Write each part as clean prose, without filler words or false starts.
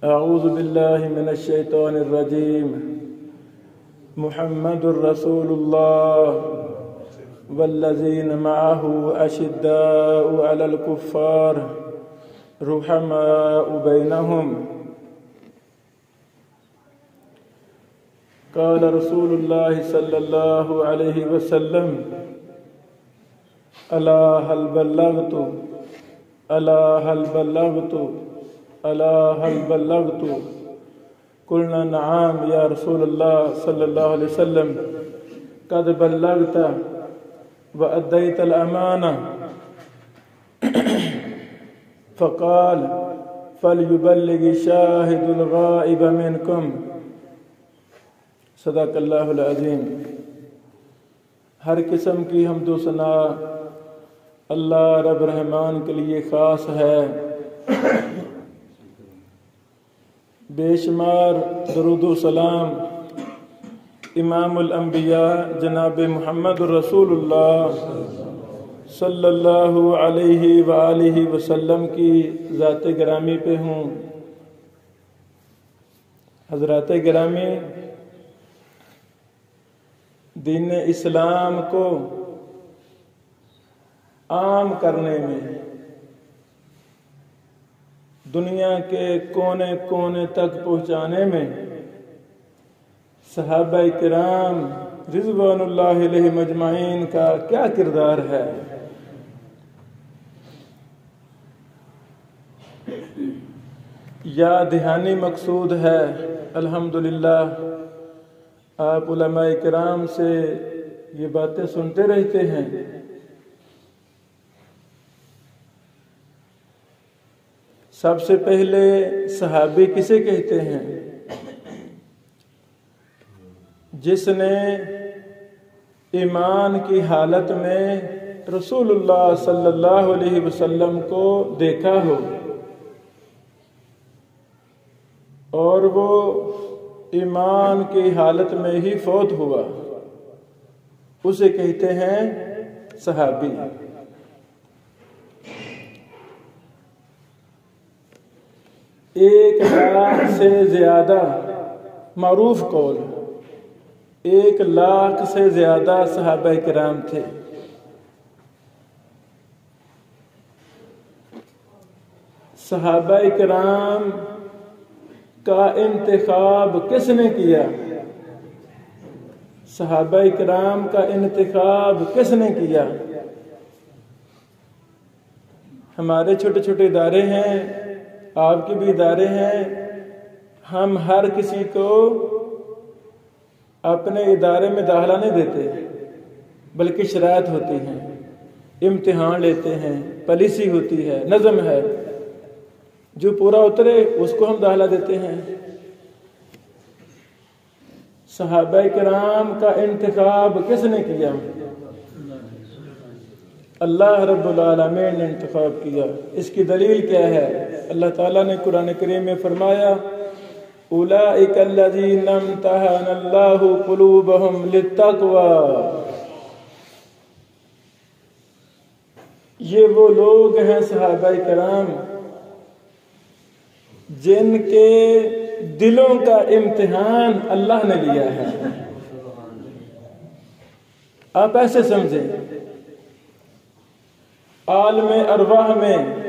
अऊज़ु बिल्लाहि मिनश शैतानिर रजीम। मुहम्मदुर रसूलुल्लाह वल्लज़ीना मअहु अशिद्दाउ अलल कुफ़्फ़ार रुहमाउ बैनहुम। क़ाल रसूलुल्लाह सल्लल्लाहु अलैहि वसल्लम अला हल बल्लगतु अला हल बल्लगतु अला हल बल्लगतु। कुलना नआम या रसूलल्लाह सल्लल्लाहु अलैहि वसल्लम क़द बल्लगता व अद्दैतल अमाना। फ़क़ाल फ़लयुबल्लिगि शाहिदुल गाइब मिनकुम। सदाकल्लाहुल अज़ीम। हर किस्म की हम्दो सना अल्लाह रब रहमान के लिए ख़ास है। बेशुमार दरूद सलाम इमामुल अंबिया जनाब मुहम्मद रसूलुल्लाह सल्लल्लाहु अलैहि व आलिहि वसल्लम की ज़ात गिरामी पे हूँ। हज़रात गिरामी, दीन इस्लाम को आम करने में, दुनिया के कोने कोने तक पहुँचाने में सहाबाए किराम रिज़वानुल्लाहि अलैहिम अजमाइन का क्या किरदार है। या दहानी मकसूद है। अल्हम्दुलिल्लाह, आप उलमाए किराम से ये बातें सुनते रहते हैं। सबसे पहले सहाबी किसे कहते हैं? जिसने ईमान की हालत में रसूलुल्लाह सल्लल्लाहु अलैहि वसल्लम को देखा हो और वो ईमान की हालत में ही फौत हुआ, उसे कहते हैं सहाबी। एक लाख से ज्यादा मारूफ कौल, 1 लाख से ज्यादा सहाबा किराम थे। सहाबा किराम का इंतखाब किसने किया? सहाबा किराम का इंतखाब किसने किया? हमारे छोटे छोटे इदारे हैं, आपके भी इदारे हैं। हम हर किसी को अपने इदारे में दाखिला नहीं देते, बल्कि शराइत होती हैं, इम्तिहान लेते हैं, पॉलिसी होती है, नज़म है। जो पूरा उतरे उसको हम दाखिला देते हैं। सहाबा किराम का इंतखाब किसने किया? अल्लाह रब्बुल आलमीन ने इंतखाब किया। इसकी दलील क्या है? अल्लाह ताला ने कुरान करीम में फरमाया, उलाइका अल्लज़ीना इम्तहनल्लाहु क़ुलूबहुम लित्तक़वा। ये वो लोग हैं सहाबा किराम जिनके दिलों का इम्तिहान अल्लाह ने लिया है। आप ऐसे समझें, आलमे अरवाह में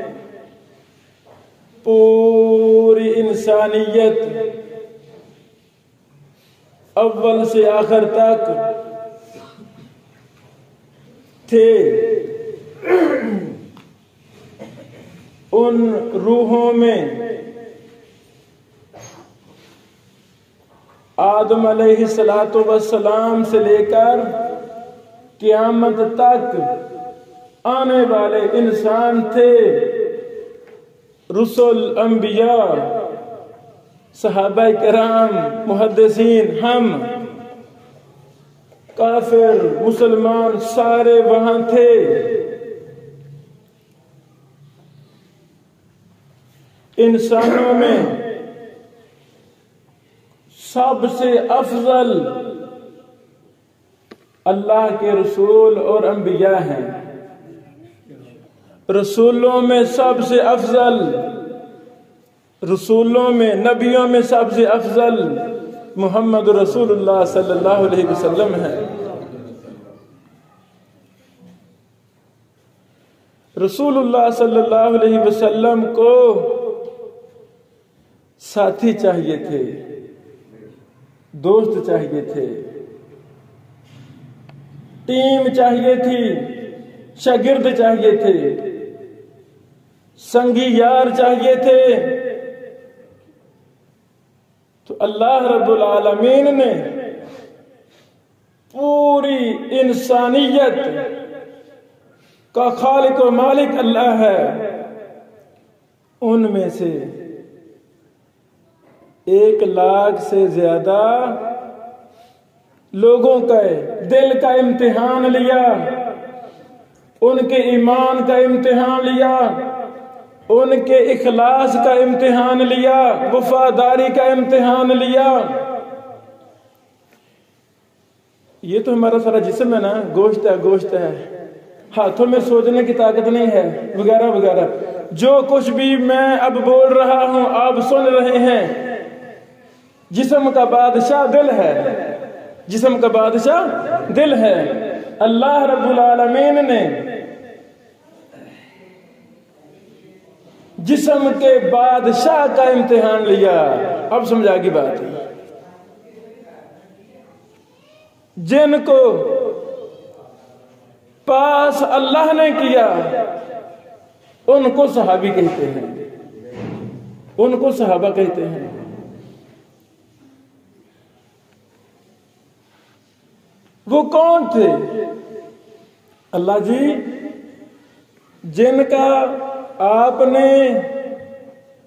पूरी इंसानियत अव्वल से आखिर तक थे। उन रूहों में आदम अलैहिस्सलातु वस्सलाम से लेकर क़यामत तक आने वाले इंसान थे। रुसूल, अंबिया, सहाबा किराम, मुहद्दिसीन, हम काफिर, मुसलमान सारे वहां थे। इंसानों में सबसे अफजल अल्लाह के रसूल और अंबिया हैं। रसूलों में सबसे अफजल रसूलों में, नबियों में सबसे अफजल मोहम्मद रसूलुल्लाह सल्लल्लाहु अलैहि वसल्लम है। रसूलुल्लाह सल्लल्लाहु अलैहि वसल्लम को साथी चाहिए थे, दोस्त चाहिए थे, टीम चाहिए थी, शागिर्द चाहिए थे, संगी यार चाहिए थे। तो अल्लाह रब्बुल आलमीन ने पूरी इंसानियत का खालिक व मालिक अल्लाह है, उनमें से 1 लाख से ज्यादा लोगों का दिल का इम्तिहान लिया, उनके ईमान का इम्तिहान लिया, उनके इखलास का इम्तिहान लिया, वफादारी का इम्तिहान लिया। ये तो हमारा सारा जिस्म है ना, गोश्त है, हाथों में सोचने की ताकत नहीं है, वगैरह वगैरह। जो कुछ भी मैं अब बोल रहा हूं, आप सुन रहे हैं, जिस्म का बादशाह दिल है, जिस्म का बादशाह दिल है। अल्लाह रब्बुल आलमीन ने जिस्म के बादशाह का इम्तिहान लिया। अब समझा की बात है। जिनको पास अल्लाह ने किया उनको सहाबी कहते हैं, उनको सहाबा कहते हैं। वो कौन थे? अल्लाह जी जिनका आपने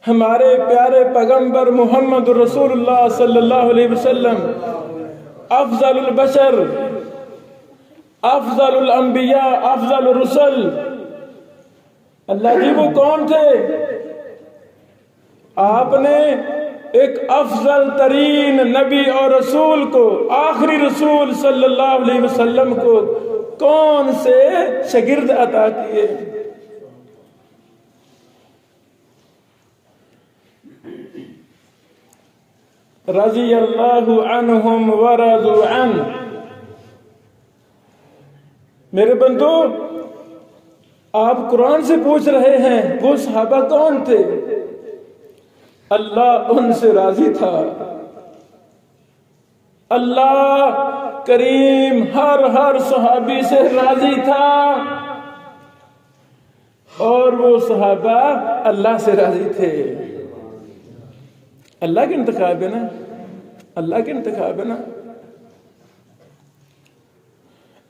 हमारे प्यारे पैगंबर मोहम्मद रसूलुल्लाह सल्लल्लाहु अलैहि वसल्लम अफजलुल बशर, अफजलुल अंबिया, अफजलुर रुसल, अल्लाह जी वो कौन थे? आपने एक अफजल तरीन नबी और रसूल को, आखिरी रसूल सल्लल्लाहु अलैहि वसल्लम को कौन से शागिर्द अता किए? रज़ी अल्लाहु अन्हुम व रज़ू अन। मेरे बंधु, आप कुरान से पूछ रहे हैं वो सहाबा कौन थे? अल्लाह उनसे राजी था। अल्लाह करीम हर सहाबी से राजी था और वो सहाबा अल्लाह से राजी थे। अल्लाह के इंतखाब है ना, अल्लाह के इंतखाब है ना।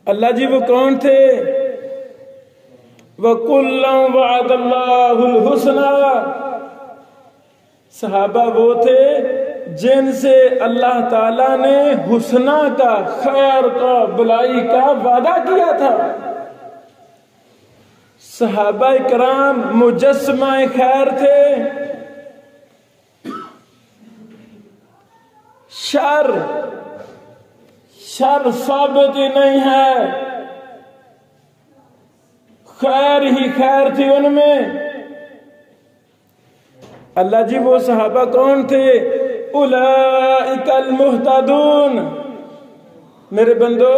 अल्लाह जी वो कौन थे? वकुल्लम वअदल्लाहुल हुस्ना। सहाबा वो थे जिनसे अल्लाह ताला ने हुस्ना का, खैर का, भलाई का वादा किया था। सहाबा इकराम मुजस्समा खैर थे। शर साबित ही नहीं है, खैर ही खैर थी उनमें। अल्लाह जी वो सहाबा कौन थे? उलाइकल मुहतदून। मेरे बंदो,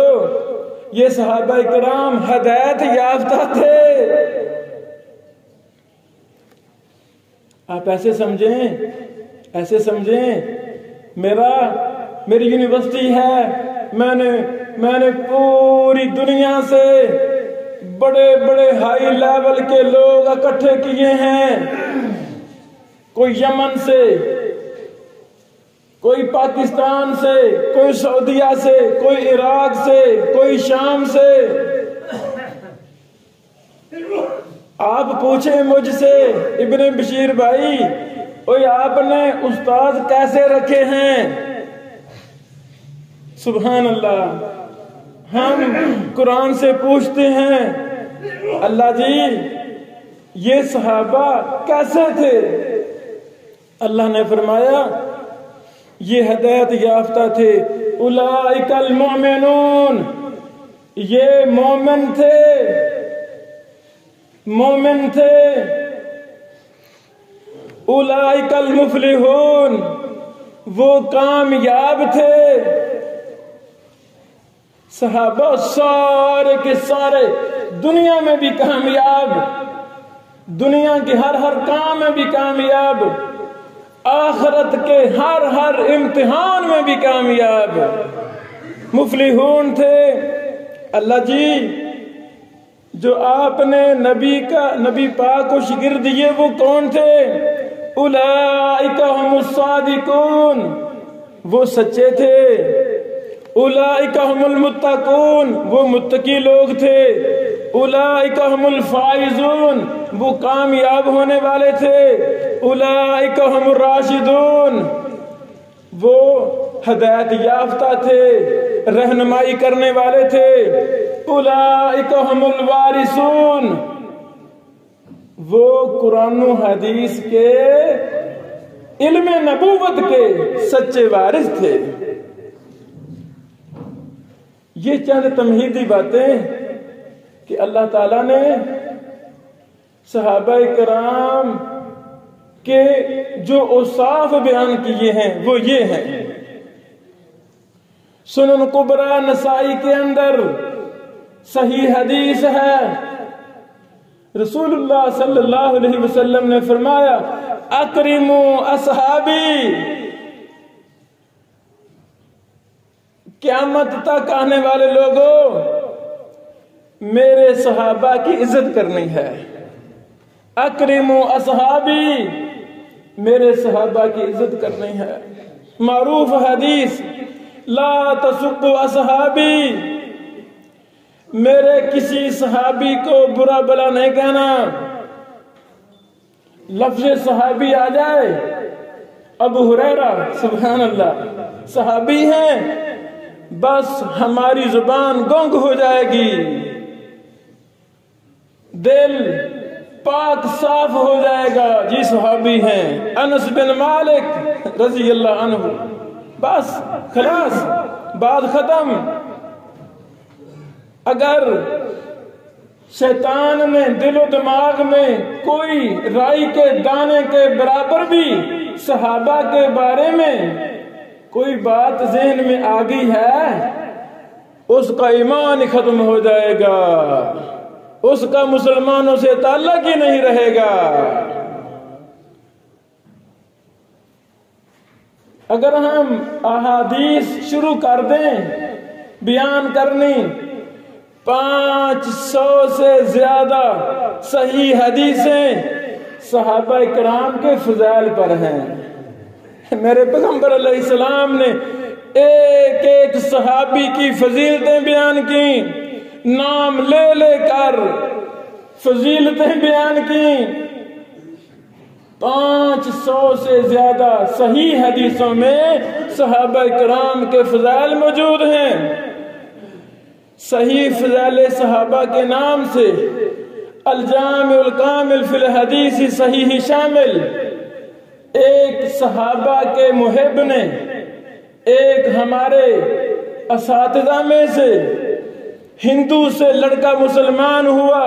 ये सहाबा इकराम हदायत याफ्ता थे। आप ऐसे समझें, ऐसे समझें। मेरी यूनिवर्सिटी है, मैंने पूरी दुनिया से बड़े बड़े हाई लेवल के लोग इकट्ठे किए हैं। कोई यमन से, कोई पाकिस्तान से, कोई सऊदीया से, कोई इराक से, कोई शाम से। आप पूछे मुझसे, इब्ने बशीर भाई, ओए आपने उस्ताद कैसे रखे हैं? सुभान अल्लाह। हम कुरान से पूछते हैं, अल्लाह जी ये सहाबा कैसे थे? अल्लाह ने फरमाया ये हदायत याफ्ता थे। उलाइकल मोमिनून, ये मोमिन थे, मोमिन थे। उलाइकल मुफलिहून, वो कामयाब थे। सहाबा सारे के सारे दुनिया में भी कामयाब, दुनिया के हर काम में भी कामयाब, आखिरत के हर इम्तिहान में भी कामयाब मुफलिहून थे। अल्लाह जी, जो आपने नबी पाक को शिगिर्द दिए वो कौन थे? उलाइका हुमुस सादिकून, वो सच्चे थे। उलाइका हुमुल मुत्तकून, वो मुत्तकी लोग थे। उलाइका हुमुल फाइजून, वो कामयाब होने वाले थे। उलाइका हुमुर राशिदून, वो हदायत याफ्ता थे, रहनुमाई करने वाले थे। उलाइका हुमुल वारिसून, वो कुरान हदीस के इल्म नबूवत के सच्चे वारिस थे। ये चंद तमहीदी बातें कि अल्लाह ताला ने सहाबा किराम के जो औसाफ बयान किए हैं वो ये हैं। सुनन कुबरा नसाई के अंदर सही हदीस है, रसूलुल्लाह सल्लल्लाहु अलैहि वसल्लम ने फरमाया, अकरिमु असहाबी, क़यामत तक आने वाले लोगों, मेरे सहाबा की इज्जत करनी है। अकरिमु असहाबी, मेरे सहाबा की इज्जत करनी है। मारूफ हदीस, ला तसुब्बु असहाबी, मेरे किसी सहाबी को बुरा भला नहीं कहना। लफ्ज सहाबी आ जाए, अबू हुरैरा सुभान अल्लाह सहाबी हैं, बस हमारी जुबान गुंग हो जाएगी, दिल पाक साफ हो जाएगा, जी सहाबी हैं। अनस बिन मालिक रजी अल्लाह अन्हु, बस खलास, बात खत्म। अगर शैतान ने दिलो दिमाग में कोई राई के दाने के बराबर भी सहाबा के बारे में कोई बात ज़हन में आ गई है, उसका ईमान ही खत्म हो जाएगा, उसका मुसलमानों से ताल्लुक ही नहीं रहेगा। अगर हम अहादीस शुरू कर दें बयान करनी, 500 से ज्यादा सही हदीसें सहाबा किराम के फज़ाइल पर हैं। मेरे पैगंबर अलैहिस्सलाम ने एक एक सहाबी की फजीलतें बयान की, नाम ले लेकर फजीलतें बयान की। 500 से ज्यादा सही हदीसों में सहाबा किराम के फज़ाइल मौजूद हैं। सही फज़ाइल सहाबा के नाम से अल-जामिउल कामिल फिल हदीस सहीह शामिल, एक सहाबा के मुहिब ने एक हमारे असातिज़ा में से हिंदू से लड़का मुसलमान हुआ,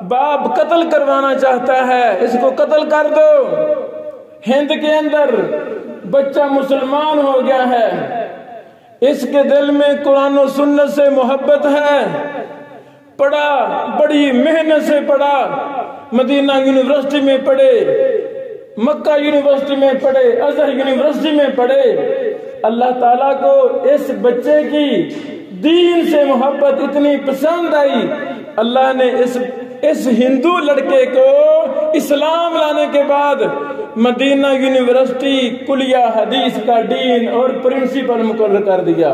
बाप कत्ल करवाना चाहता है, इसको कत्ल कर दो। हिंद के अंदर बच्चा मुसलमान हो गया है, इसके दिल में कुरान और सुन्नत से मोहब्बत है, पढ़ा, बड़ी मेहनत से पढ़ा, मदीना यूनिवर्सिटी में पढ़े, मक्का यूनिवर्सिटी में पढ़े, अजहर यूनिवर्सिटी में पढ़े। अल्लाह ताला को इस बच्चे की दीन से मोहब्बत इतनी पसंद आई, अल्लाह ने इस हिंदू लड़के को इस्लाम लाने के बाद मदीना यूनिवर्सिटी कुलिया हदीस का डीन और प्रिंसिपल मुकर्रर कर दिया।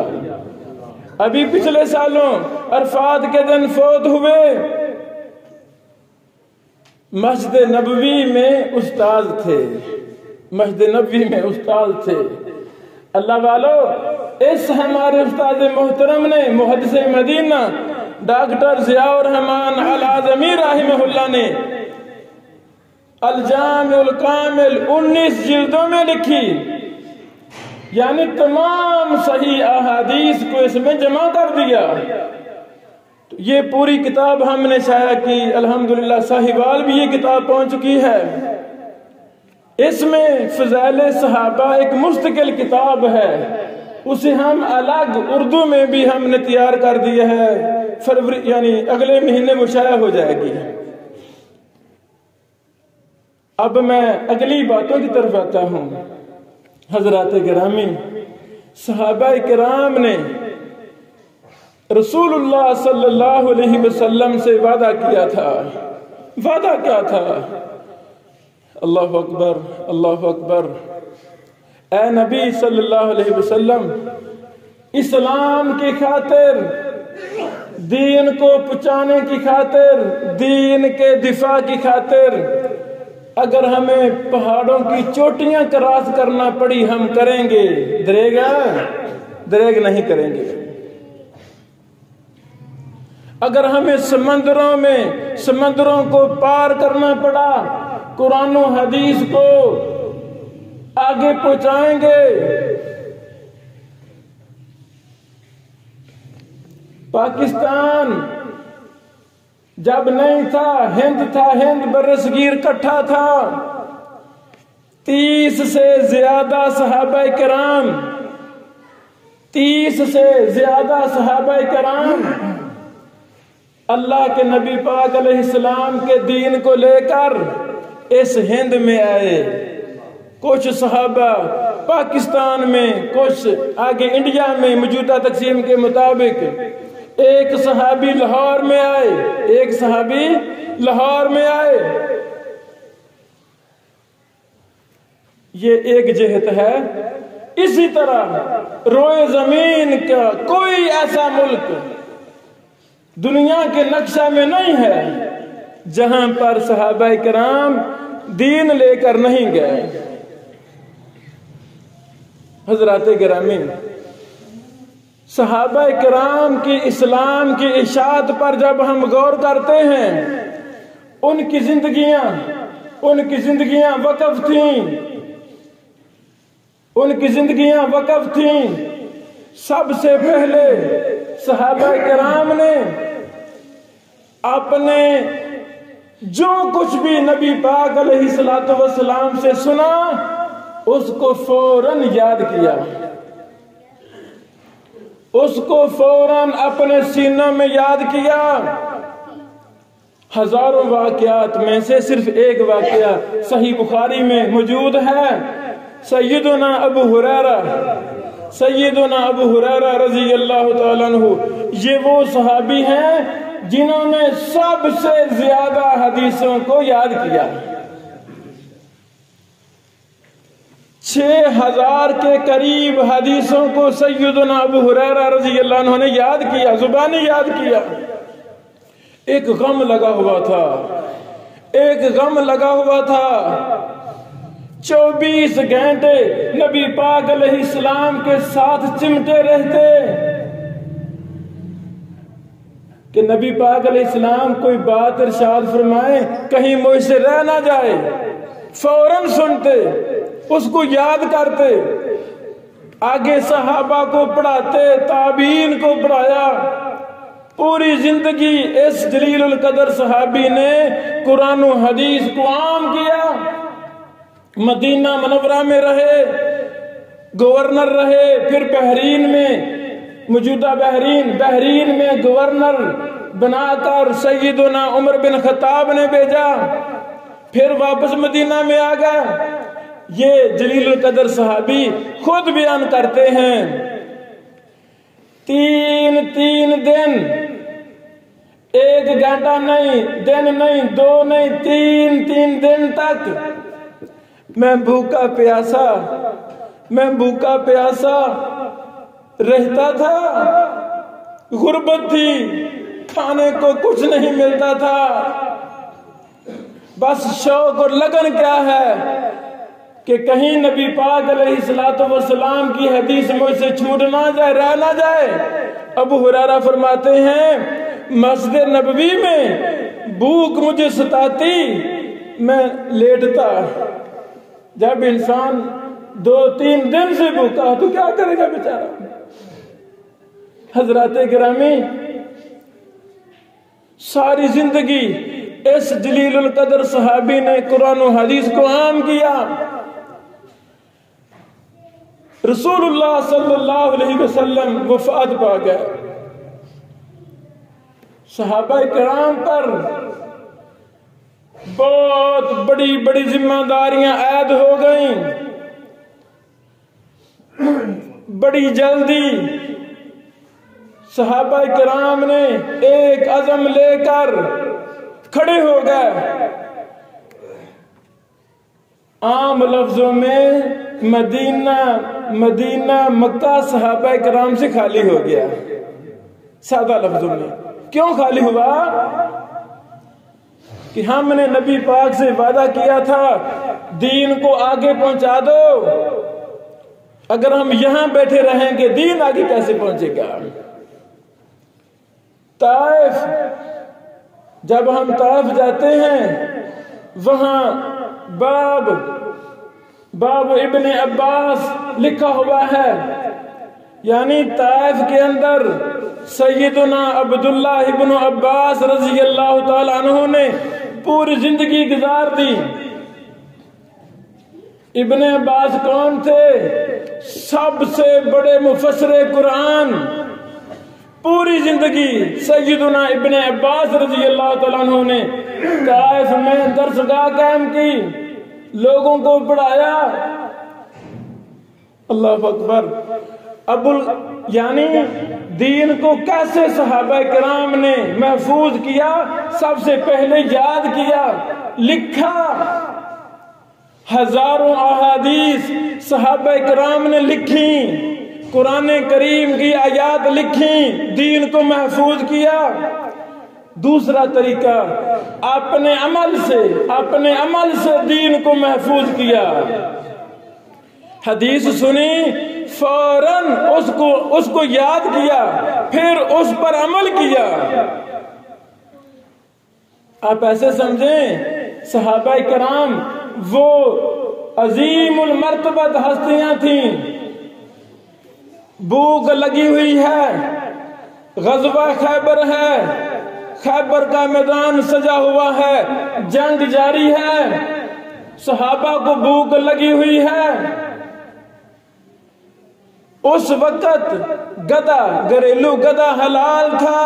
अभी पिछले सालों अरफात के दिन फौत हुए, मस्जिद नबवी में उस्ताद थे, मस्जिद नबवी में उस्ताद थे। अल्लाह वालों, इस हमारे उस्ताद मोहतरम ने, मुहद्दिस मदीना डॉक्टर ज़ियाउर रहमान अल आज़मी रहमहुल्लाह ने अल-जामिउल कामिल 19 जिल्दों में लिखी, यानी तमाम सही अहादीस को इसमें जमा कर दिया। तो ये पूरी किताब हमने शाया की, अल्हम्दुलिल्लाह साहिवाल भी ये किताब पहुंच चुकी है। इसमें फ़ज़ाइल सहाबा एक मुस्तकिल किताब है, उसे हम अलग उर्दू में भी हमने तैयार कर दिया है। फरवरी यानी अगले महीने वो शाया हो जाएगी। अब मैं अगली बातों की तरफ आता हूं। हजरात गिरामी, सहाबा किराम ने रसूलुल्लाह सल्लल्लाहु अलैहि वसल्लम से वादा किया था। वादा क्या था? अल्लाह अकबर, अल्लाह अकबर। ऐ नबी सल्लल्लाहु अलैहि वसल्लम, इस्लाम की खातिर, दीन को पहुंचाने की खातिर, दीन के दिफा की खातिर अगर हमें पहाड़ों की चोटियां क्रॉस करना पड़ी हम करेंगे। दरेग नहीं करेंगे। अगर हमें समंदरों को पार करना पड़ा, कुरान और हदीस को आगे पहुंचाएंगे। पाकिस्तान जब नहीं था, हिंद बरसगीर इकट्ठा था। 30 से ज्यादा सहाबा किराम, 30 से ज्यादा सहाबा किराम अल्लाह के नबी पाक अलैहिस्सलाम के दीन को लेकर इस हिंद में आए। कुछ सहाबा पाकिस्तान में, कुछ आगे इंडिया में मौजूदा तकसीम के मुताबिक। एक सहाबी लाहौर में आए, एक सहाबी लाहौर में आए। ये एक जिहत है। इसी तरह रोए जमीन का कोई ऐसा मुल्क दुनिया के नक्शा में नहीं है जहां पर सहाबा किराम दीन लेकर नहीं गए। हजरात गिरामी, सहाबा किराम की इस्लाम की इशाअत पर जब हम गौर करते हैं, उनकी जिंदगियां वक़फ़ थीं, उनकी जिंदगियां वक़फ़ थीं। सबसे पहले सहाबा किराम ने अपने जो कुछ भी नबी पाक अलैहिस्सलातु वस्सलाम से सुना उसको फौरन याद किया, उसको फौरन अपने सीनों में याद किया। हजारों वाक़यात में से सिर्फ एक वाक़या सही बुखारी में मौजूद है। सैयदुना अबू हुरैरा रज़ी अल्लाह तआला अन्हु, ये वो सहाबी हैं जिन्होंने सबसे ज्यादा हदीसों को याद किया। 6000 के करीब हदीसों को सैयदुना अबू हुरैरा रज़ी अल्लाह अन्हु ने याद किया, जुबानी याद किया। एक गम लगा हुआ था, 24 घंटे नबी पाक अलैहिस्सलाम के साथ चिमटे रहते कि नबी पाक अलैहिस्सलाम कोई बात इरशाद फरमाए, कहीं मुझसे रह ना जाए, फौरन सुनते, उसको याद करते, आगे सहाबा को पढ़ाते, ताबीन को पढ़ाया। पूरी जिंदगी इस जलीलुल कदर सहाबी ने कुरान और हदीस को आम किया। मदीना मुनव्वरा में रहे, गवर्नर रहे, फिर बहरीन में, मौजूदा बहरीन में गवर्नर बनाकर सैयदुना उमर बिन खत्ताब ने भेजा, फिर वापस मदीना में आ गया। ये जलीलुल कदर सहाबी खुद बयान करते हैं, 3 दिन, 1 घंटा नहीं, दिन नहीं, 2 नहीं, 3 दिन तक मैं भूखा प्यासा रहता था। गुर्बत थी, खाने को कुछ नहीं मिलता था। बस शौक और लगन क्या है कि कहीं नबी पाक अलैहिस्सलातु वस्सलाम की हदीस मुझसे छूट ना जाए, रह ना जाए। अबू हुरैरा फरमाते हैं, मस्जिद नबवी में भूख मुझे सताती, मैं लेटता। जब इंसान 2-3 दिन से भूखा तो क्या करेगा बेचारा। हजरात गिरामी, सारी जिंदगी इस जलीलुल कदर सहाबी ने कुरान और हदीस को आम किया। रसूलुल्लाह सल्लल्लाहु अलैहि वसल्लम वफात पा गए। सहाबा किराम पर बहुत बड़ी बड़ी जिम्मेदारियां ऐद हो गईं। बड़ी जल्दी सहाबा किराम ने एक अज़म लेकर खड़े हो गए। आम लफ्जों में मदीना मक्का सहाबा किराम से खाली हो गया। सादा लफ्जों में क्यों खाली हुआ? कि हमने नबी पाक से वादा किया था दीन को आगे पहुंचा दो, अगर हम यहां बैठे रहेंगे दीन आगे कैसे पहुंचेगा? ताइफ, जब हम ताइफ जाते हैं वहां बाब इब्ने अब्बास लिखा हुआ है, यानी ताइफ के अंदर सैयदना अब्दुल्लाह इब्न अब्बास रज़ी अल्लाह ताला अन्हु ने पूरी जिंदगी गुजार दी। इब्ने अब्बास कौन थे? सबसे बड़े मुफस्सिर कुरान। पूरी जिंदगी सैयदना इब्ने अब्बास रज़ी अल्लाह ताला अन्हु ने ताइफ में दरसगाह कायम की, लोगों को पढ़ाया। अल्लाह अकबर। यानी दीन को कैसे सहाबा किराम ने महफूज किया? सबसे पहले याद किया, लिखा। हजारों अहादीस सहाबा किराम ने लिखी, कुरान करीम की आयात लिखी, दीन को महफूज किया। दूसरा तरीका, अपने अमल से दीन को महफूज किया। हदीस सुनी, फौरन उसको याद किया, फिर उस पर अमल किया। आप ऐसे समझें सहाबा किराम वो अजीमुल मर्तबत हस्तियां थीं। भूख लगी हुई है, गज़वा खैबर है, खैबर का मैदान सजा हुआ है, जंग जारी है, सहाबा को भूख लगी हुई है। उस वक्त गधा, घरेलू गधा हलाल था,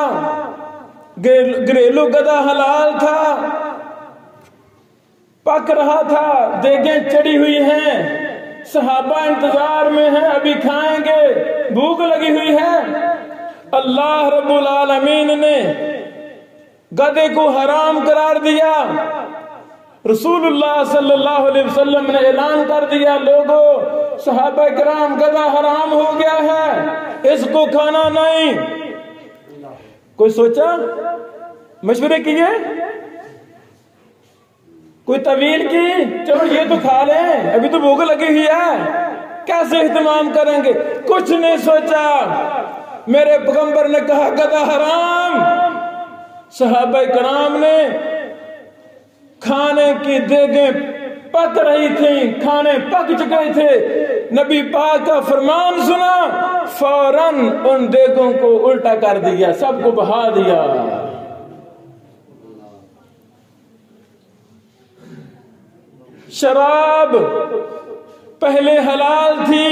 घरेलू गधा हलाल था, पक रहा था, देगें चढ़ी हुई हैं, सहाबा इंतजार में हैं, अभी खाएंगे, भूख लगी हुई है। अल्लाह रब्बुल आलमीन ने गधे को हराम करार दिया। रसूलुल्लाह सल्लल्लाहु अलैहि वसल्लम ने ऐलान कर दिया, लोगों सहाबा किराम गधा हराम हो गया है, इसको खाना नहीं। कोई सोचा, मशवरे किए, कोई तवील की, चलो ये तो खा लें, अभी तो भूख लगी हुई है, कैसे इत्मीनान करेंगे? कुछ नहीं सोचा। मेरे पैगंबर ने कहा गधा हराम। सहाबा किराम ने खाने की देगें पक रही थी, खाने पक चुके थे, नबी पाक का फरमान सुना, फौरन उन देगों को उल्टा कर दिया, सबको बहा दिया। शराब पहले हलाल थी,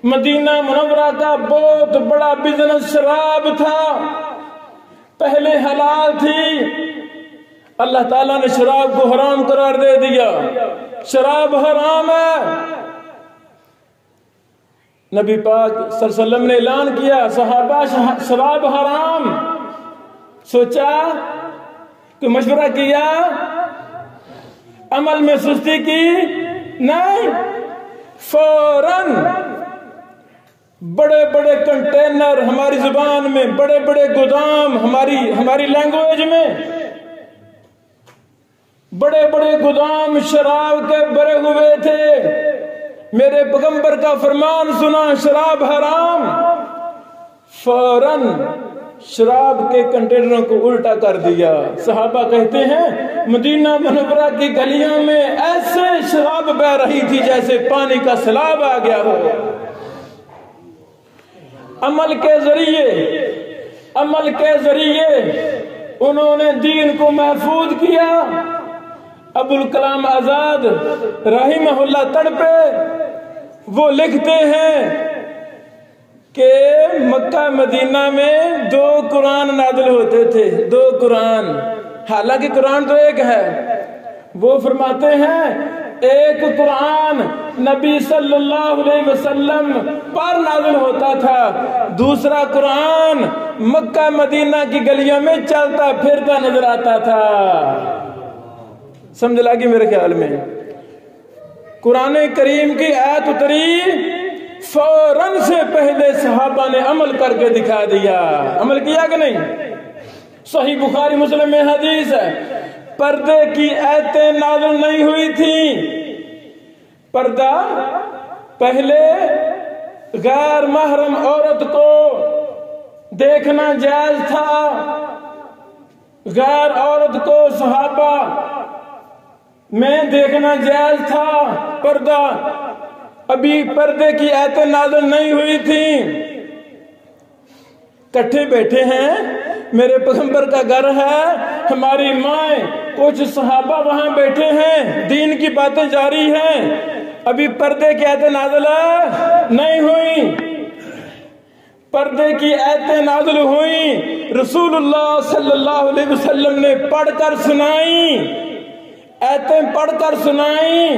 मदीना मुनव्वरा का बहुत बड़ा बिजनेस शराब था, पहले हलाल थी। अल्लाह ताला ने शराब को हराम करार दे दिया, शराब हराम है। नबी पाक सल्लल्लाहु अलैहि वसल्लम ने ऐलान किया, सहाबा शराब हराम। सोचा कि मशवरा किया, अमल में सुस्ती की नहीं, फौरन बड़े बड़े कंटेनर, हमारी जुबान में बड़े बड़े गोदाम, हमारी लैंग्वेज में बड़े बड़े गोदाम शराब के भरे हुए थे। मेरे पैगंबर का फरमान सुना, शराब हराम। फौरन शराब के कंटेनरों को उल्टा कर दिया। सहाबा कहते हैं मदीना मुनव्वरा की गलियों में ऐसे शराब बह रही थी जैसे पानी का सैलाब आ गया हो। अमल के जरिए उन्होंने दीन को महफूज किया। अबुल कलाम आजाद रहीमहुल्लाह तड़पे, वो लिखते हैं कि मक्का मदीना में 2 कुरान नाज़िल होते थे, 2 कुरान, हालांकि कुरान तो एक है। वो फरमाते हैं एक कुरान नबी सल्लल्लाहु अलैहि वसल्लम पर नाज़िल होता था, दूसरा कुरान मक्का मदीना की गलियों में चलता फिरता नजर आता था। समझ लगी मेरे ख्याल में? कुरान करीम की आयत उतरी, फौरन से पहले सहाबा ने अमल करके दिखा दिया। अमल किया कि नहीं? सही बुखारी मुस्लिम में हदीस है, पर्दे की आयतें नाज़िल नहीं हुई थी। पर्दा पहले गैर महरम औरत को देखना जायज था, गैर औरत को सहाबा में देखना जायज था। पर्दा, अभी पर्दे की आयतें नाज़िल नहीं हुई थी। इकट्ठे बैठे हैं, मेरे पैगंबर का घर है, हमारी माए, कुछ सहाबा वहां बैठे हैं, दीन की बातें जारी हैं, अभी पर्दे की आयतें नाज़िल नहीं हुई। पर्दे की आयतें नाज़िल हुई, रसूलुल्लाह सल्लल्लाहु अलैहि वसल्लम ने पढ़कर सुनाई, आयतें पढ़कर सुनाई।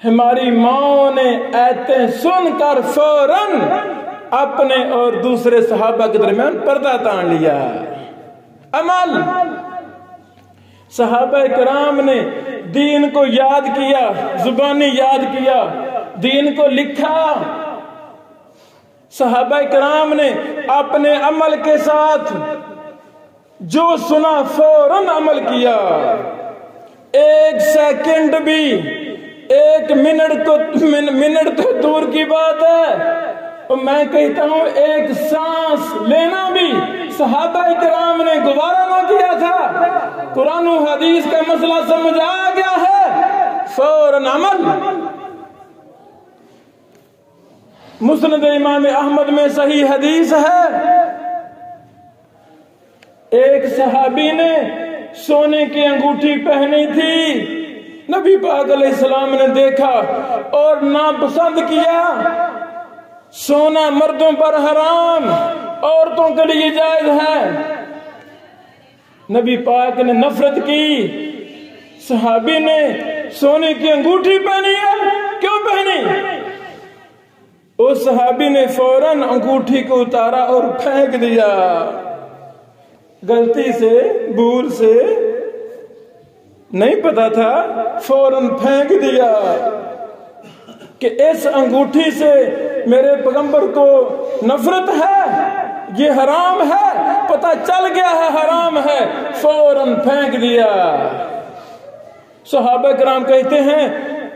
हमारी माओ ने आयतें सुनकर फौरन अपने और दूसरे सहाबा के दरमियान पर्दा तान लिया। अमल, सहाबा किराम ने दीन को याद किया, जुबानी याद किया, दीन को लिखा। सहाबा किराम ने अपने अमल के साथ जो सुना फौरन अमल किया। 1 सेकंड भी, 1 मिनट तो दूर की बात है, तो मैं कहता हूं 1 सांस लेना भी सहाबा किराम ने गुवारा ना किया था। कुरान और हदीस का मसला समझ आ गया है, फौरन अमल। मुस्नद इमाम अहमद में सही हदीस है, एक सहाबी ने सोने की अंगूठी पहनी थी, नबी पाक अलैहिस्सलाम ने देखा और नापसंद किया। सोना मर्दों पर हराम, औरतों के लिए जायज है। नबी पाक ने नफरत की। सहाबी ने सोने की अंगूठी पहनी है, क्यों पहनी? उस सहाबी ने फौरन अंगूठी को उतारा और फेंक दिया। गलती से, भूल से, नहीं पता था, फौरन फेंक दिया कि इस अंगूठी से मेरे पैगंबर को नफरत है, ये हराम है, पता चल गया है हराम है, फौरन फेंक दिया। सहाबा किराम कहते हैं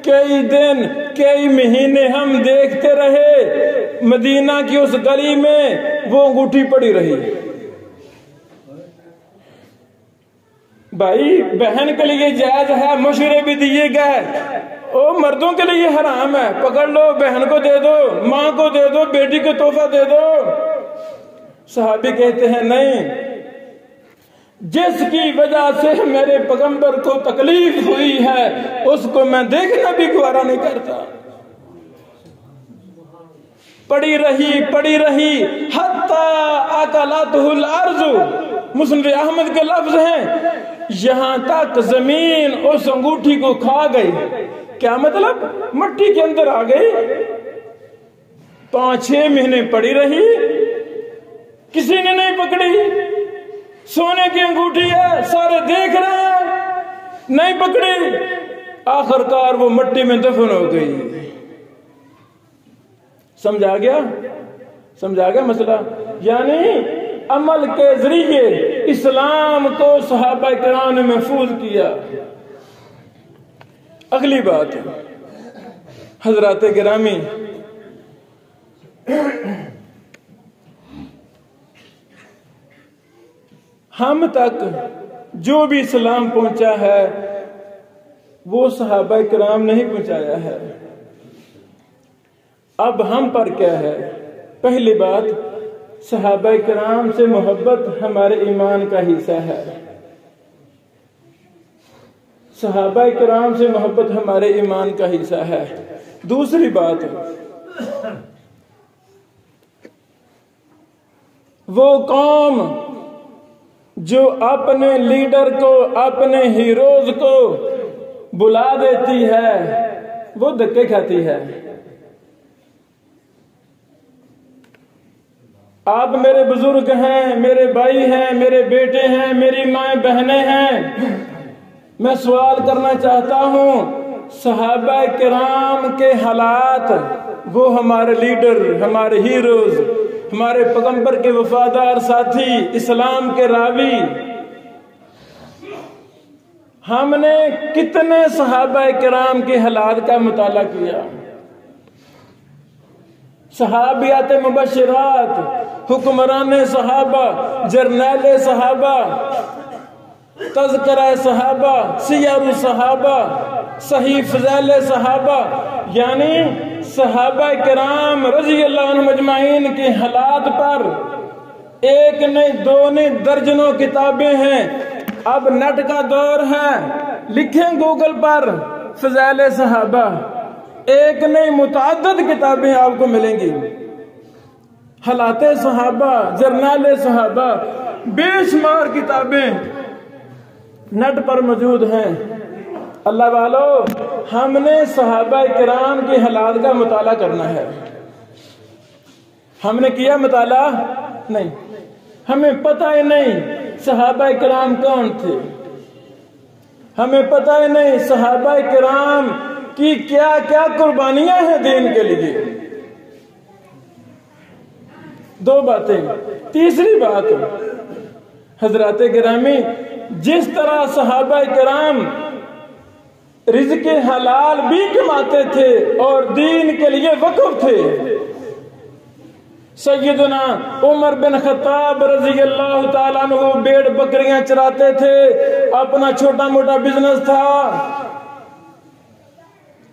कई दिन, कई महीने हम देखते रहे, मदीना की उस गली में वो अंगूठी पड़ी रही। भाई बहन के लिए जायज है, मशवरे भी दिए गए, ओ मर्दों के लिए हराम है, पकड़ लो, बहन को दे दो, माँ को दे दो, बेटी को तोहफा दे दो। सहाबी कहते हैं नहीं, जिसकी वजह से मेरे पैगंबर को तकलीफ हुई है उसको मैं देखना भी गवारा नहीं करता। पड़ी रही हत्ता अकलतहुल अर्ज़ु, मुस्नद अहमद के लफ्ज हैं, यहां तक जमीन उस अंगूठी को खा गई। क्या मतलब? मिट्टी के अंदर आ गई। 5-6 महीने पड़ी रही, किसी ने नहीं पकड़ी। सोने की अंगूठी है, सारे देख रहे हैं, नहीं पकड़ी। आखिरकार वो मिट्टी में दफन हो गई। समझा गया मसला? यानी अमल के जरिए इस्लाम को सहाबा किराम ने महफूज किया। अगली बात, हजरात गिरामी, हम तक जो भी इस्लाम पहुंचा है वो सहाबा किराम नहीं पहुंचाया है। अब हम पर क्या है? पहली बात, सहाबा किराम से मोहब्बत हमारे ईमान का हिस्सा है। सहाबा किराम से मोहब्बत हमारे ईमान का हिस्सा है। दूसरी बात, वो कौम जो अपने लीडर को, अपने हीरोज को बुला देती है, वो धक्के खाती है। आप मेरे बुजुर्ग हैं, मेरे भाई हैं, मेरे बेटे हैं, मेरी माएं बहनें हैं। मैं सवाल करना चाहता हूं, सहाबा किराम के हालात, वो हमारे लीडर, हमारे हीरोज, हमारे पैगंबर के वफादार साथी, इस्लाम के रावी, हमने कितने सहाबा किराम के हालात का मुताला किया? सहाबियात मुबशरात, हुक्मरान सहाबा, जर्नैल सहाबा, तज़किरा सहाबा, सियर सहाबा, सही फज़ैल सहाबा, यानी सहाबा किराम रज़ी अल्लाह अन्हुम अजमाइन के हालात पर एक नहीं, दो नहीं, दर्जनों किताबें हैं। अब नेट का दौर है, लिखें गूगल पर फज़ैल सहाबा, एक नहीं मुतअद्दिद किताबें आपको मिलेंगी। हालाते सहाबा, जर्नैल सहाबा, बेशुमार किताबें नेट पर मौजूद हैं। अल्लाह वालों, हमने सहाबा किराम के हालात का मुताला करना है। हमने किया मुताला? नहीं। हमें पता ही नहीं सहाबा किराम कौन थे। हमें पता ही नहीं सहाबा किराम की क्या क्या कुर्बानियां हैं दीन के लिए। दो बातें। तीसरी बात, हजरात गिरामी, जिस तरह सहाबा किराम रिज़्क़ हलाल भी कमाते थे और दीन के लिए वक़्फ़ थे। सैयदना उमर बिन खत्ताब रज़ी अल्लाह ताला अन्हु भेड़ बकरियां चराते थे, अपना छोटा मोटा बिजनेस था,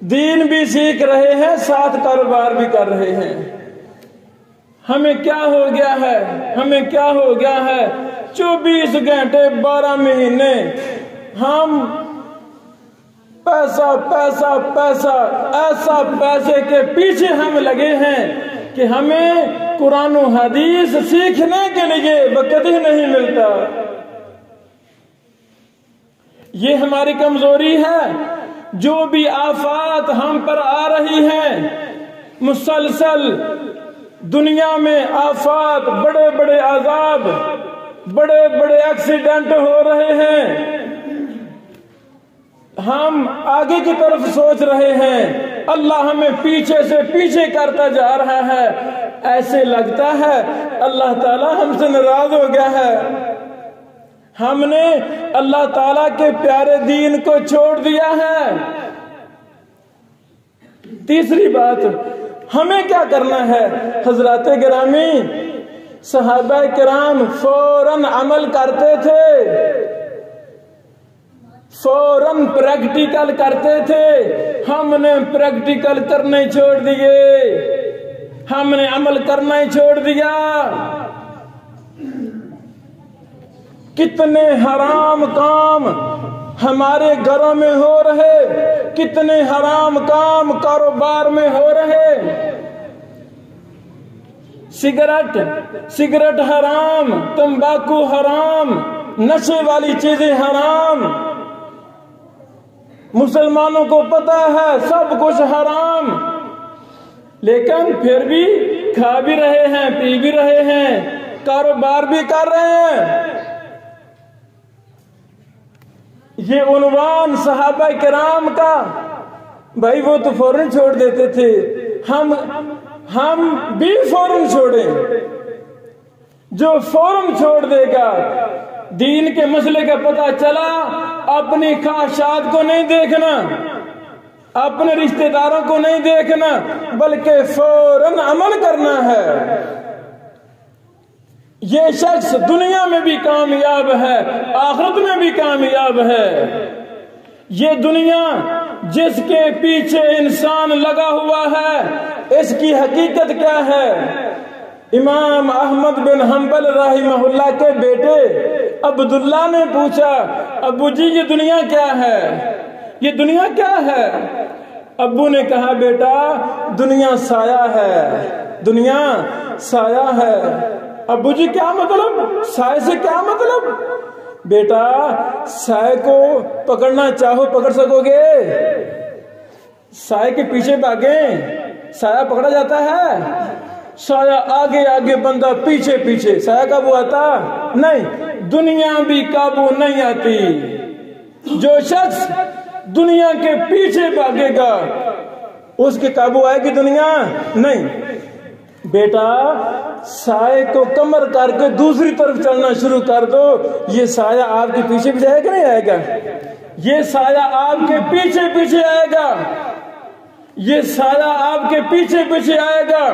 दीन भी सीख रहे हैं, साथ कारोबार भी कर रहे हैं। हमें क्या हो गया है? हमें क्या हो गया है? 24 घंटे 12 महीने हम पैसा पैसा पैसा, ऐसा पैसे के पीछे हम लगे हैं कि हमें कुरान और हदीस सीखने के लिए वक्त ही नहीं मिलता। ये हमारी कमजोरी है। जो भी आफात हम पर आ रही हैं, मुसलसल दुनिया में आफात, बड़े बड़े अजाब, बड़े बड़े एक्सीडेंट हो रहे हैं, हम आगे की तरफ सोच रहे हैं, अल्लाह हमें पीछे से पीछे करता जा रहा है। ऐसे लगता है अल्लाह ताला हमसे नाराज हो गया है। हमने अल्लाह ताला के प्यारे दीन को छोड़ दिया है। तीसरी बात, हमें क्या करना है? हजरात गिरामी, सहाबा किराम फौरन अमल करते थे, फौरन प्रैक्टिकल करते थे। हमने प्रैक्टिकल करने छोड़ दिए, हमने अमल करना ही छोड़ दिया। कितने हराम काम हमारे घरों में हो रहे, कितने हराम काम कारोबार में हो रहे। सिगरेट हराम, तंबाकू हराम, नशे वाली चीजें हराम। मुसलमानों को पता है सब कुछ हराम, लेकिन फिर भी खा भी रहे हैं, पी भी रहे हैं, कारोबार भी कर रहे हैं। ये उन्वान सहाबा किराम का, भाई वो तो फौरन छोड़ देते थे, हम भी फौरन छोड़ें। जो फौरन छोड़ देगा, दीन के मसले का पता चला, अपनी ख्वाहिशात को नहीं देखना, अपने रिश्तेदारों को नहीं देखना, बल्कि फौरन अमल करना है। ये शख्स दुनिया में भी कामयाब है, आखिरत में भी कामयाब है। ये दुनिया जिसके पीछे इंसान लगा हुआ है, इसकी हकीकत क्या है? इमाम अहमद बिन हम्बल रहमहुल्लाह के बेटे अब्दुल्ला ने पूछा, अब्बू जी ये दुनिया क्या है, ये दुनिया क्या है? अब्बू ने कहा, बेटा दुनिया साया है, दुनिया साया है। अब्बू जी क्या मतलब, साए से क्या मतलब? बेटा साए को पकड़ना चाहो पकड़ सकोगे, साए के पीछे भागे साया पकड़ा जाता है, साया आगे आगे बंदा पीछे पीछे, साया काबू आता नहीं, दुनिया भी काबू नहीं आती। जो शख्स दुनिया के पीछे भागेगा उसके काबू आएगी दुनिया नहीं। बेटा साए को कमर करके दूसरी तरफ चलना शुरू कर दो, ये साया आपके पीछे पीछे आएगा नहीं आएगा? ये साया आपके पीछे पीछे आएगा, ये साया आपके पीछे पीछे आएगा।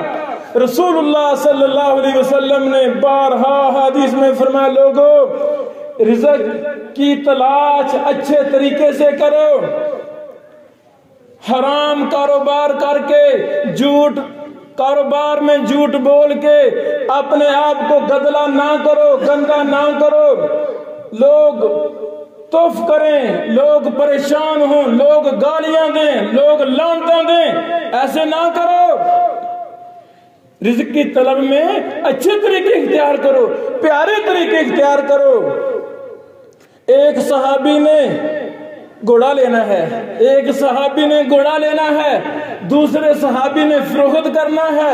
रसूलुल्लाह सल्लल्लाहु अलैहि वसल्लम ने बारहा हदीस में फरमाया, लोगों रिज़्क़ की तलाश अच्छे तरीके से करो, हराम कारोबार करके, झूठ कारोबार में झूठ बोल के अपने आप को गदला ना करो, गंदा ना करो। लोग तोफ करें, लोग परेशान हों, लोग गालियां दें, लोग लानतें दें, ऐसे ना करो। रिज़्क़ की तलब में अच्छे तरीके इख्तियार करो, प्यारे तरीके इख्तियार करो। एक सहाबी ने घोड़ा लेना है, एक सहाबी ने घोड़ा लेना है, दूसरे सहाबी ने फरोख्त करना है।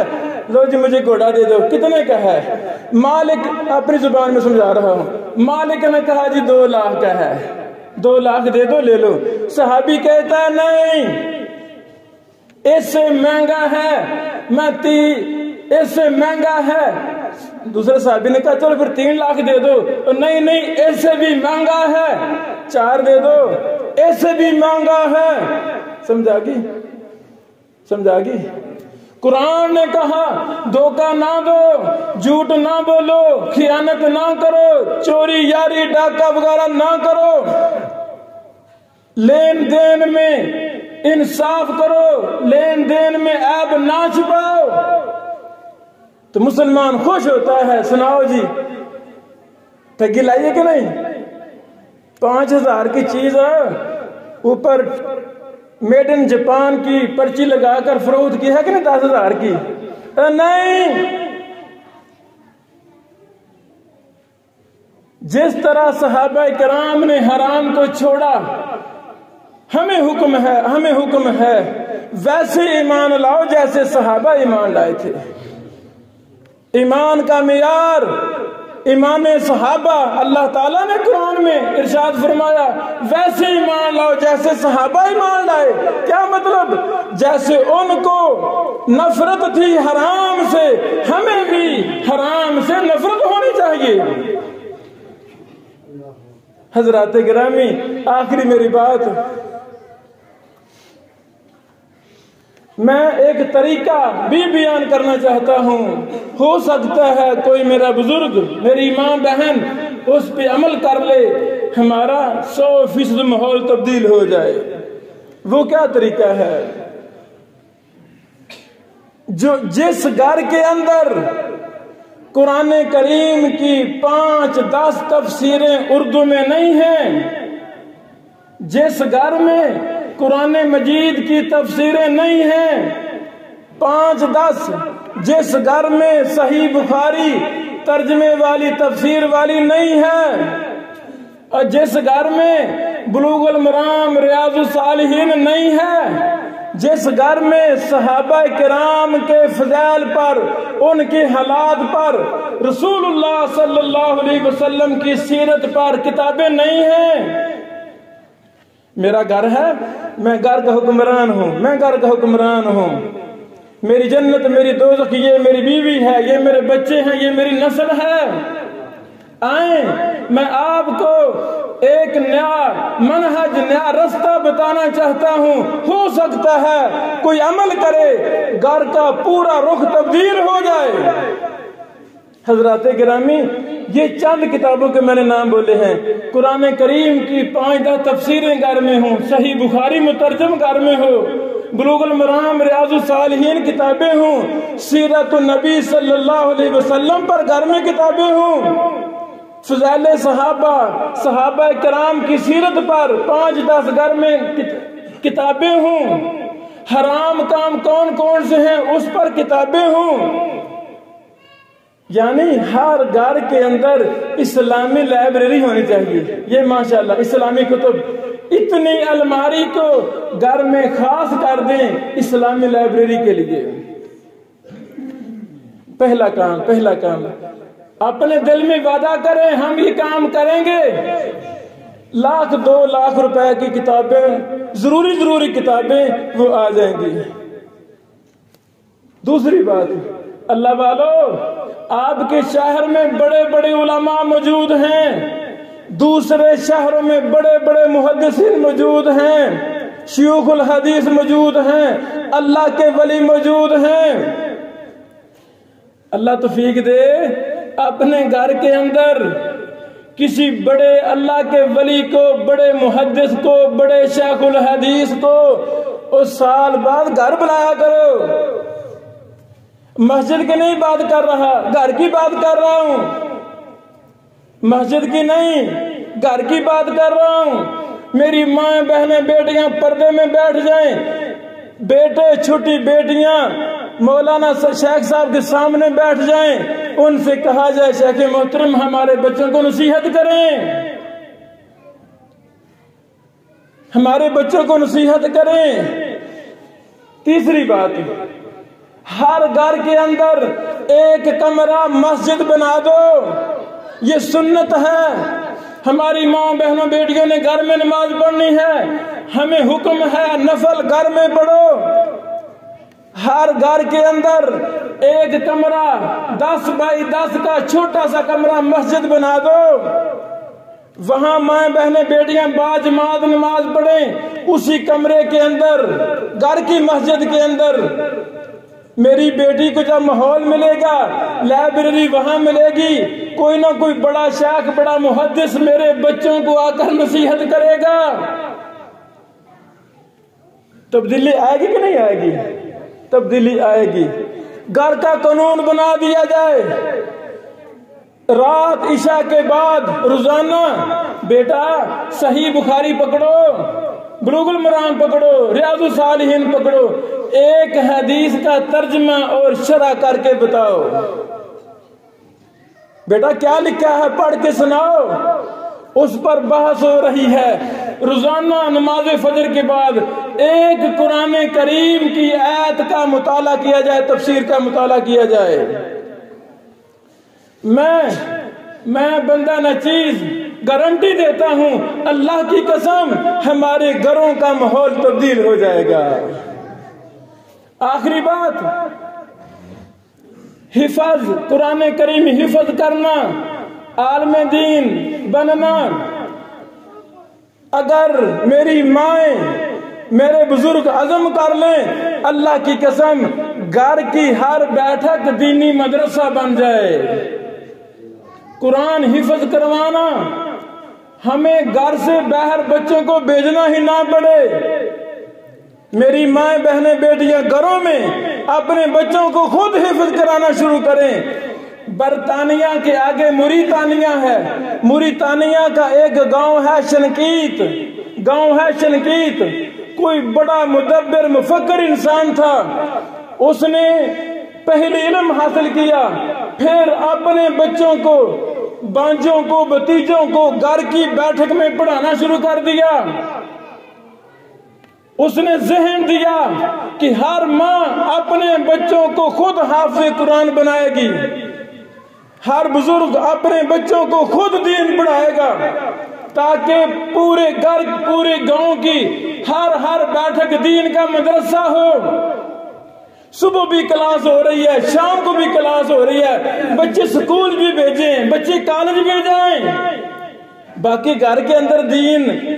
लो जी मुझे घोड़ा दे दो, कितने का है? मालिक, अपनी जुबान में समझा रहा हूं, मालिक ने कहा जी 2 लाख का है, 2 लाख दे दो, ले लो। सहाबी कहता है नहीं, इससे महंगा है, इससे महंगा है। दूसरे साहबी ने कहा चलो फिर 3 लाख दे दो, तो नहीं नहीं इससे भी महंगा है, 4 दे दो, इससे भी महंगा है। समझागी, समझागी। कुरान ने कहा धोखा ना दो, झूठ ना बोलो, खियानत ना करो, चोरी यारी डाका वगैरह ना करो, लेन देन में इंसाफ करो, लेन देन में ऐब ना छुपाओ, तो मुसलमान खुश होता है। सुनाओ जी, ठगी लाइए कि नहीं? 5000 की चीज ऊपर मेड इन जापान की पर्ची लगाकर फरोख्त की है कि नहीं 10,000 की? नहीं। जिस तरह सहाबा किराम ने हराम को छोड़ा, हमें हुक्म है, हमें हुक्म है वैसे ईमान लाओ जैसे सहाबा ईमान लाए थे। ईमान का मियार ईमान सहाबा, अल्लाह ताला ने कुरान में इरशाद फरमाया वैसे ईमान लाओ जैसे सहाबा ईमान लाए। क्या मतलब? जैसे उनको नफरत थी हराम से, हमें भी हराम से नफरत होनी चाहिए। हजरात गिरामी, आखिरी मेरी बात, मैं एक तरीका भी बयान करना चाहता हूँ। हो सकता है कोई मेरा बुजुर्ग, मेरी माँ बहन उस पे अमल कर ले, हमारा 100% माहौल तब्दील हो जाए। वो क्या तरीका है? जो जिस घर के अंदर कुरान करीम की 5-10 तफसीरें उर्दू में नहीं हैं, जिस घर में कुरान मजीद की तफसीरें नहीं हैं 5-10, जिस घर में सही बुखारी तर्जमे वाली तफसीर वाली नहीं है, और जिस घर में बुलूगुल मराम रियाजुस सालिहीन नहीं है, जिस घर में सहाबा किराम के फज़ैल पर, उनके हालात पर, रसूलुल्लाह सल्लल्लाहु अलैहि वसल्लम की सीरत पर किताबें नहीं हैं। मेरा घर है, मैं घर का हुक्मरान हूँ, मैं घर का हुक्मरान हूँ। मेरी जन्नत, मेरी दोज़ख, ये मेरी बीवी है, ये मेरे बच्चे हैं, ये मेरी नस्ल है। आए, मैं आपको एक नया मनहज, नया रास्ता बताना चाहता हूँ। हो सकता है कोई अमल करे, घर का पूरा रुख तब्दील हो जाए। हजरात गिरामी, ये चंद किताबों के मैंने नाम बोले हैं। कुरान करीम की 5-10 तफसीरें घर में हो, सही बुखारी मुतरजम घर में हो, बुलूगुल मराम, रियाजुस सालिहीन किताबें हों, सीरतुन नबी सल्लल्लाहु अलैहि वसल्लम पर घर में किताबें हों, फज़ाइल सहाबा, सहाबा किराम की सीरत पर 5-10 घर में किताबें हों, हराम काम कौन कौन से हैं उस पर किताबें हों। यानी हर घर के अंदर इस्लामी लाइब्रेरी होनी चाहिए। ये माशाल्लाह इस्लामी कुतुब, इतनी अलमारी को घर में खास कर दें इस्लामी लाइब्रेरी के लिए। पहला काम अपने दिल में वादा करें हम ये काम करेंगे। 1-2 लाख रुपए की किताबें, जरूरी किताबें वो आ जाएंगी। दूसरी बात, अल्लाह वालों, आपके शहर में बड़े बड़े उलमा मौजूद हैं, दूसरे शहरों में बड़े बड़े मुहद्दिसीन मौजूद हैं, शयूखुल हदीस मौजूद हैं, अल्लाह के वली मौजूद हैं। अल्लाह तौफीक दे, अपने घर के अंदर किसी बड़े अल्लाह के वली को, बड़े मुहद्दिस को, बड़े शैखुल हदीस को उस साल बाद घर बुलाया करो। मस्जिद की नहीं बात कर रहा, घर की बात कर रहा हूं। मस्जिद की नहीं, घर की बात कर रहा हूं। मेरी माँ बहनें बेटियां पर्दे में बैठ जाएं, बेटे छोटी बेटियां मौलाना शेख साहब के सामने बैठ जाएं, उनसे कहा जाए शेख मोहतरम हमारे बच्चों को नसीहत करें, हमारे बच्चों को नसीहत करें। तीसरी बात, हर घर के अंदर एक कमरा मस्जिद बना दो। ये सुन्नत है। हमारी माँ बहनों बेटियों ने घर में नमाज पढ़नी है, हमें हुक्म है नफल घर में पढ़ो। हर घर के अंदर एक कमरा 10 बाई 10 का छोटा सा कमरा मस्जिद बना दो। वहां माँ बहनें बेटियां बाजमात नमाज पढ़ें। उसी कमरे के अंदर, घर की मस्जिद के अंदर मेरी बेटी को जब माहौल मिलेगा, लाइब्रेरी वहां मिलेगी, कोई ना कोई बड़ा शेख, बड़ा मुहद्दिस मेरे बच्चों को आकर नसीहत करेगा। तब्दीली आएगी कि नहीं आएगी? तब्दीली आएगी। घर का कानून बना दिया जाए, रात इशा के बाद रोजाना बेटा सही बुखारी पकड़ो, बुलूगुल मराम पकड़ो, रियाजुस सालिहीन पकड़ो, एक हदीस का तर्जमा और शरह करके बताओ। बेटा क्या लिखा है पढ़ के सुनाओ। उस पर बहस हो रही है। रोजाना नमाज फजर के बाद एक कुरान करीम की आयत का मुताला किया जाए, तफसीर का मुताला किया जाए। मैं बंदा नचीज गारंटी देता हूं, अल्लाह की कसम, हमारे घरों का माहौल तब्दील हो जाएगा। आखिरी बात, हिफाज, कुरान करीम हिफाज करना, आलमे दीन बनना। अगर मेरी माए, मेरे बुजुर्ग अज़म कर लें, अल्लाह की कसम घर की हर बैठक दीनी मदरसा बन जाए। कुरान हिफाज करवाना, हमें घर से बाहर बच्चों को भेजना ही ना पड़े। मेरी माए बहनें बेटियां घरों में अपने बच्चों को खुद हिफाज कराना शुरू करें। बरतानिया के आगे मुरीतानिया है। मुरीतानिया का एक गांव है शनकीत, गांव है शनकीत। कोई बड़ा मुदब्बिर मुफक्किर इंसान था। उसने पहले इल्म हासिल किया, फिर अपने बच्चों को, बांझों को, भतीजों को घर की बैठक में पढ़ाना शुरू कर दिया। उसने ज़हन दिया कि हर माँ अपने बच्चों को खुद हाफ़िज़ कुरान बनाएगी, हर बुजुर्ग अपने बच्चों को खुद दीन पढ़ाएगा, ताकि पूरे घर, पूरे गांव की हर बैठक दीन का मदरसा हो। सुबह भी क्लास हो रही है, शाम को भी क्लास हो रही है। बच्चे स्कूल भी भेजें, बच्चे कॉलेज भी जाएं, बाकी घर के अंदर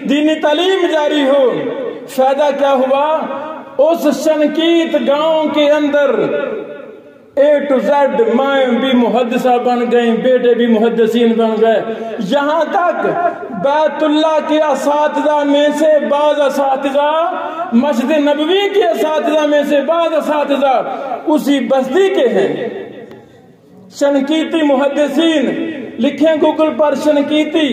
दीनी तालीम जारी हो। फायदा क्या हुआ? उस शनकीत गांव के अंदर A to Z, माएँ भी मुहद्दिसा बन गई, बेटे भी मुहद्दिसीन बन गए। यहाँ तक बैतुल्लाह के असातिज़ा में से बाज़ असातिज़ा, मस्जिद नबवी के असातिज़ा में से बाज़ असातिज़ा उसी बस्ती के हैं। शनकीती मुहद्दिसीन लिखें गूगल पर, शनकीती,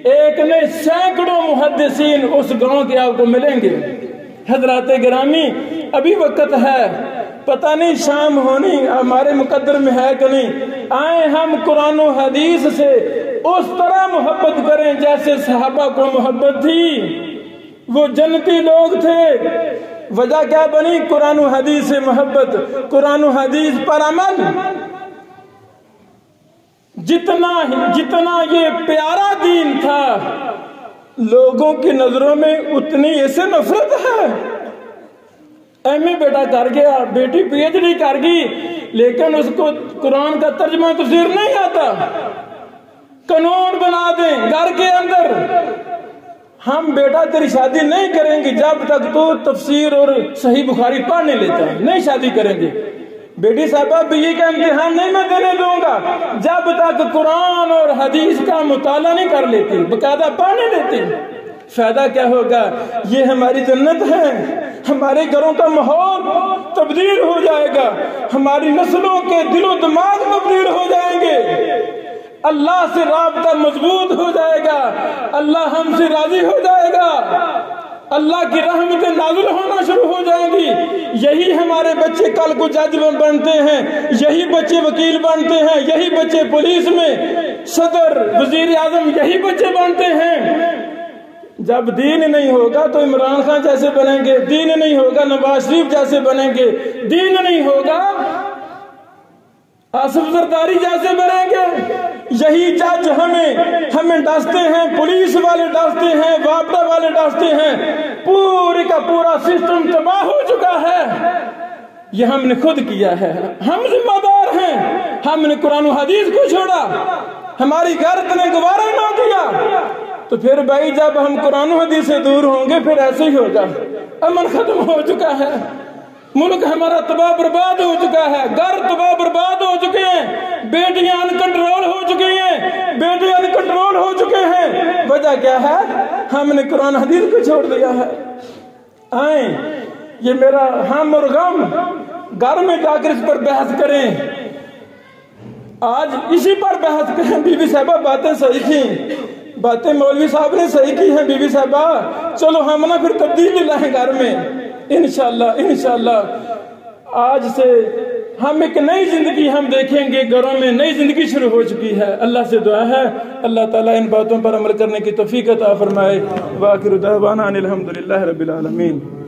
एक ने सैकड़ों मुहद्दिसीन उस गांव के आपको मिलेंगे। हजरात गिरामी, अभी वक्त है, पता नहीं शाम होनी हमारे मुकद्दर में है कि नहीं। आए हम कुरान और हदीस से उस तरह मोहब्बत करें जैसे सहाबा को मोहब्बत थी। वो जन्नती लोग थे। वजह क्या बनी? कुरान और हदीस से मोहब्बत, कुरान और हदीस पर अमल। जितना ये प्यारा दीन था, लोगों की नजरों में उतनी ऐसे नफरत है। एमए बेटा कर गया, बेटी पीएचडी कर गई, लेकिन उसको कुरान का तर्जमा तफसीर नहीं आता। कानून बना दें घर के अंदर, हम बेटा तेरी शादी नहीं करेंगे जब तक तो तफसीर और सही बुखारी पढ़ नहीं लेता, नहीं शादी करेंगे। बेटी साहबा बीए का इम्तिहान नहीं मैं देने दूंगा जब तक कुरान और हदीस का मुताला नहीं कर लेती, बकायदा पढ़ नहीं लेती। फायदा क्या होगा? ये हमारी जन्नत है, हमारे घरों का माहौल तब्दील हो जाएगा, हमारी नस्लों के दिलो दिमाग तब्दील हो जाएंगे, अल्लाह से राब्ता मजबूत हो जाएगा, अल्लाह हमसे राजी हो जाएगा, अल्लाह की रहमतें नाज़िल होना शुरू हो जाएंगी। यही हमारे बच्चे कल को जज बनते हैं, यही बच्चे वकील बनते हैं, यही बच्चे पुलिस में सदर वजीर आजम, यही बच्चे बनते हैं। जब दीन नहीं होगा तो इमरान खान जैसे बनेंगे, दीन नहीं होगा नवाज शरीफ जैसे बनेंगे, दीन नहीं होगा आसिफ जरदारी जैसे बनेंगे। यही जज हमें डांटते हैं, पुलिस वाले डांटते हैं, वापडा वाले डांटते हैं, पूरे का पूरा सिस्टम तबाह हो चुका है। ये हमने खुद किया है, हम जिम्मेदार हैं। हमने कुरान और हदीस को छोड़ा, हमारी गर्द ने गवारा ना किया, तो फिर भाई जब हम कुरान और हदीस से दूर होंगे फिर ऐसे ही होगा। अमन खत्म हो चुका है, मुल्क हमारा तबाह बर्बाद हो चुका है, घर तबाह बर्बाद हो चुके हैं, बेटियां अनकंट्रोल हो चुकी हैं, बेटे अनकंट्रोल हो चुके हैं। वजह क्या है? हमने कुरान हदीस को छोड़ दिया है। आए, ये मेरा हम और गम, घर में जाकर इस पर बहस करें, आज इसी पर बहस करें। बीबी साहबा बातें सही थी, बातें मौलवी साहब ने सही की हैं। बीबी साहबा चलो हम ना फिर तब्दीली लाएं घर में, इंशाल्लाह आज से हम एक नई जिंदगी हम देखेंगे, घरों में नई जिंदगी शुरू हो चुकी है। अल्लाह से दुआ है अल्लाह ताला इन बातों पर अमल करने की तौफीक अता फरमाए। व आखिर दावाना अनिल हम्दुलिल्लाहि रब्बिल आलमीन।